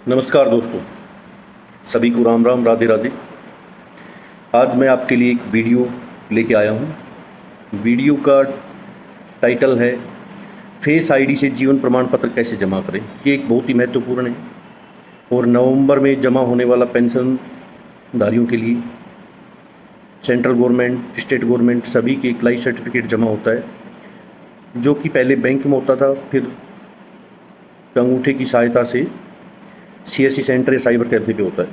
नमस्कार दोस्तों, सभी को राम राम, राधे राधे। आज मैं आपके लिए एक वीडियो लेके आया हूँ। वीडियो का टाइटल है फेस आईडी से जीवन प्रमाण पत्र कैसे जमा करें। ये एक बहुत ही महत्वपूर्ण है और नवंबर में जमा होने वाला पेंशनधारियों के लिए सेंट्रल गवर्नमेंट, स्टेट गवर्नमेंट सभी के एक लाइफ सर्टिफिकेट जमा होता है, जो कि पहले बैंक में होता था, फिर अंगूठे की सहायता से CSC सेंटर या साइबर कैफे पे होता है।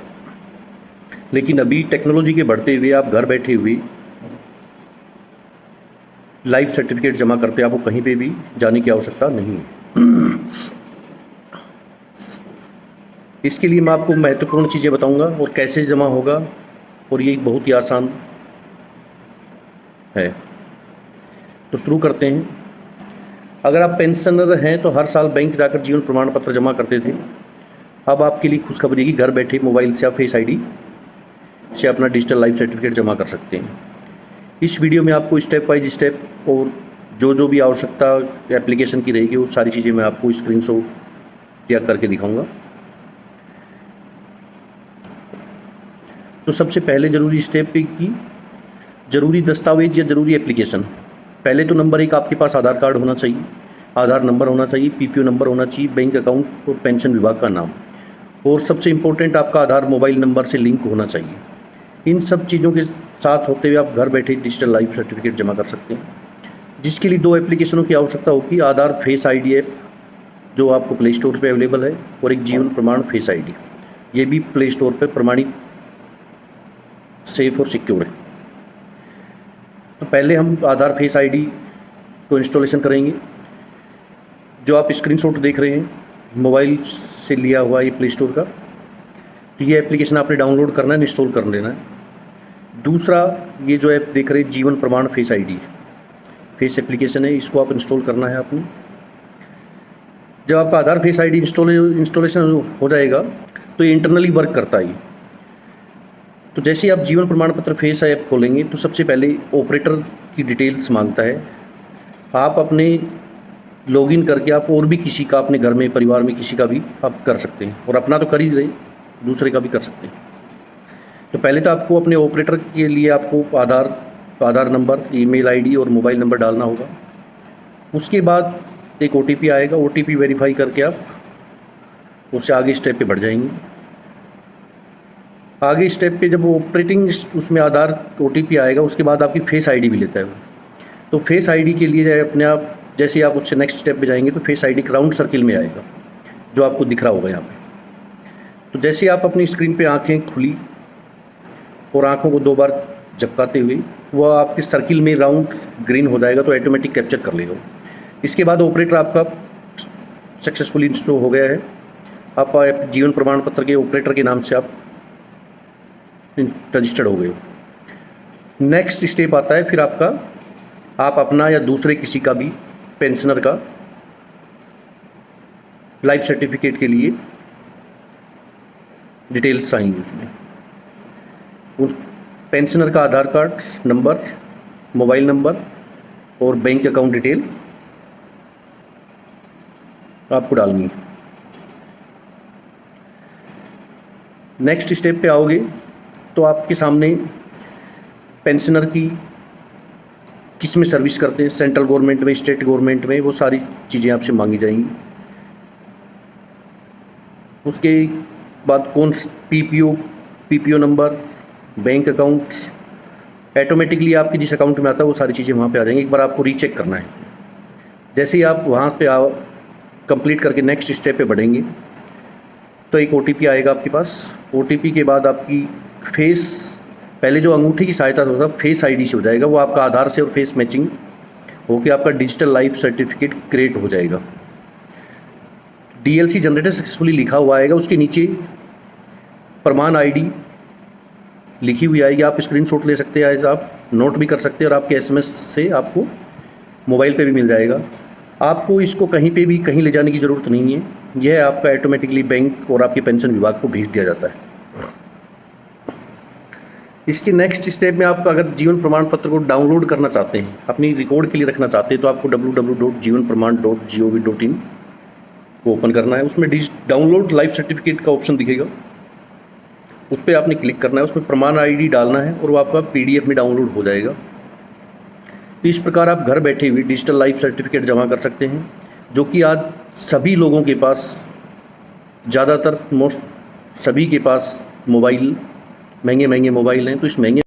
लेकिन अभी टेक्नोलॉजी के बढ़ते हुए आप घर बैठे हुए लाइफ सर्टिफिकेट जमा करते हैं, आपको कहीं पे भी जाने की आवश्यकता नहीं है। इसके लिए मैं आपको महत्वपूर्ण चीज़ें बताऊंगा और कैसे जमा होगा, और ये बहुत ही आसान है। तो शुरू करते हैं। अगर आप पेंशनर हैं तो हर साल बैंक जाकर जीवन प्रमाण पत्र जमा करते थे। अब आपके लिए खुशखबरी है कि घर बैठे मोबाइल से आप फेस आईडी से अपना डिजिटल लाइफ सर्टिफिकेट जमा कर सकते हैं। इस वीडियो में आपको स्टेप बाय स्टेप और जो भी आवश्यकता एप्लीकेशन की रहेगी वो सारी चीज़ें मैं आपको स्क्रीनशॉट या करके दिखाऊंगा। तो सबसे पहले ज़रूरी स्टेप की ज़रूरी दस्तावेज या ज़रूरी एप्लीकेशन। पहले तो नंबर 1 आपके पास आधार कार्ड होना चाहिए, आधार नंबर होना चाहिए, PPO नंबर होना चाहिए, बैंक अकाउंट और पेंशन विभाग का नाम, और सबसे इम्पोर्टेंट आपका आधार मोबाइल नंबर से लिंक होना चाहिए। इन सब चीज़ों के साथ होते हुए आप घर बैठे डिजिटल लाइफ सर्टिफिकेट जमा कर सकते हैं, जिसके लिए 2 एप्लीकेशनों की आवश्यकता होगी। आधार फेस आईडी ऐप जो आपको प्ले स्टोर पे अवेलेबल है, और एक जीवन प्रमाण फेस आईडी, ये भी प्ले स्टोर पर प्रमाणित, सेफ और सिक्योर है। तो पहले हम आधार फेस आईडी को इंस्टॉलेशन करेंगे। जो आप स्क्रीनशॉट देख रहे हैं मोबाइल से लिया हुआ ये प्ले स्टोर का, तो ये एप्लीकेशन आपने डाउनलोड करना है, इंस्टॉल कर लेना है। दूसरा, ये जो ऐप देख रहे हैं जीवन प्रमाण फेस आईडी फेस एप्लीकेशन है, इसको आप इंस्टॉल करना है आपने। जब आपका आधार फेस आईडी इंस्टॉलेशन हो जाएगा तो ये इंटरनली वर्क करता है। तो जैसे ही आप जीवन प्रमाण पत्र फेस ऐप खोलेंगे तो सबसे पहले ऑपरेटर की डिटेल्स मांगता है। आप अपने लॉगिन करके आप और भी किसी का, अपने घर में परिवार में किसी का भी आप कर सकते हैं, और अपना तो कर ही रहे, दूसरे का भी कर सकते हैं। तो पहले तो आपको अपने ऑपरेटर के लिए आपको आधार नंबर, ईमेल आईडी और मोबाइल नंबर डालना होगा। उसके बाद एक OTP आएगा, OTP वेरीफाई करके आप उससे आगे स्टेप पे बढ़ जाएंगे। आगे स्टेप पे जब ऑपरेटिंग उसमें आधार OTP आएगा, उसके बाद आपकी फेस आईडी भी लेता है वो। तो फेस आईडी के लिए अपने आप जैसे आप उससे नेक्स्ट स्टेप पे जाएंगे तो फेस आईडी राउंड सर्किल में आएगा, जो आपको दिख रहा होगा यहाँ पे। तो जैसे आप अपनी स्क्रीन पे आंखें खुली और आंखों को 2 बार झपकाते हुए वह आपके सर्किल में राउंड ग्रीन हो जाएगा, तो ऑटोमेटिक कैप्चर कर लेगा। इसके बाद ऑपरेटर आपका सक्सेसफुली इंस्टॉल हो गया है। आप जीवन प्रमाण पत्र के ऑपरेटर के नाम से आप रजिस्टर्ड हो गए हो। नेक्स्ट स्टेप आता है फिर आप अपना या दूसरे किसी का भी पेंशनर का लाइफ सर्टिफिकेट के लिए डिटेल्स आएंगी। उसमें उस पेंशनर का आधार कार्ड नंबर, मोबाइल नंबर और बैंक अकाउंट डिटेल आपको डालनी है। नेक्स्ट स्टेप पे आओगे तो आपके सामने पेंशनर की किस में सर्विस करते हैं, सेंट्रल गवर्नमेंट में, स्टेट गवर्नमेंट में, वो सारी चीज़ें आपसे मांगी जाएंगी। उसके बाद कौन PPO number, bank account, automatically आपके जिस अकाउंट में आता है वो सारी चीज़ें वहाँ पे आ जाएंगी। एक बार आपको रीचेक करना है। जैसे ही आप वहाँ पे कंप्लीट करके नेक्स्ट स्टेप पे बढ़ेंगे तो एक OTP आएगा आपके पास। OTP के बाद आपकी फेस, पहले जो अंगूठे की सहायता होता है फेस आईडी से हो जाएगा, वो आपका आधार से और फेस मैचिंग होकर आपका डिजिटल लाइफ सर्टिफिकेट क्रिएट हो जाएगा। DLC जनरेटर सक्सेसफुली लिखा हुआ आएगा, उसके नीचे प्रमाण आईडी लिखी हुई आएगी। आप स्क्रीनशॉट ले सकते हैं, आप नोट भी कर सकते हैं, और आपके SMS से आपको मोबाइल पे भी मिल जाएगा। आपको इसको कहीं पे भी कहीं ले जाने की ज़रूरत नहीं है, यह आपका ऑटोमेटिकली बैंक और आपके पेंशन विभाग को भेज दिया जाता है। इसके नेक्स्ट स्टेप में आप अगर जीवन प्रमाण पत्र को डाउनलोड करना चाहते हैं, अपनी रिकॉर्ड के लिए रखना चाहते हैं, तो आपको www.jivanpraman.gov.in को ओपन करना है। उसमें डाउनलोड लाइफ सर्टिफिकेट का ऑप्शन दिखेगा, उस पर आपने क्लिक करना है, उसमें प्रमाण आईडी डालना है और वो आपका पीडीएफ में डाउनलोड हो जाएगा। तो इस प्रकार आप घर बैठे हुए डिजिटल लाइफ सर्टिफिकेट जमा कर सकते हैं, जो कि आज सभी लोगों के पास, ज़्यादातर मोस्ट सभी के पास मोबाइल, महंगे महंगे मोबाइल हैं। तो इस महंगे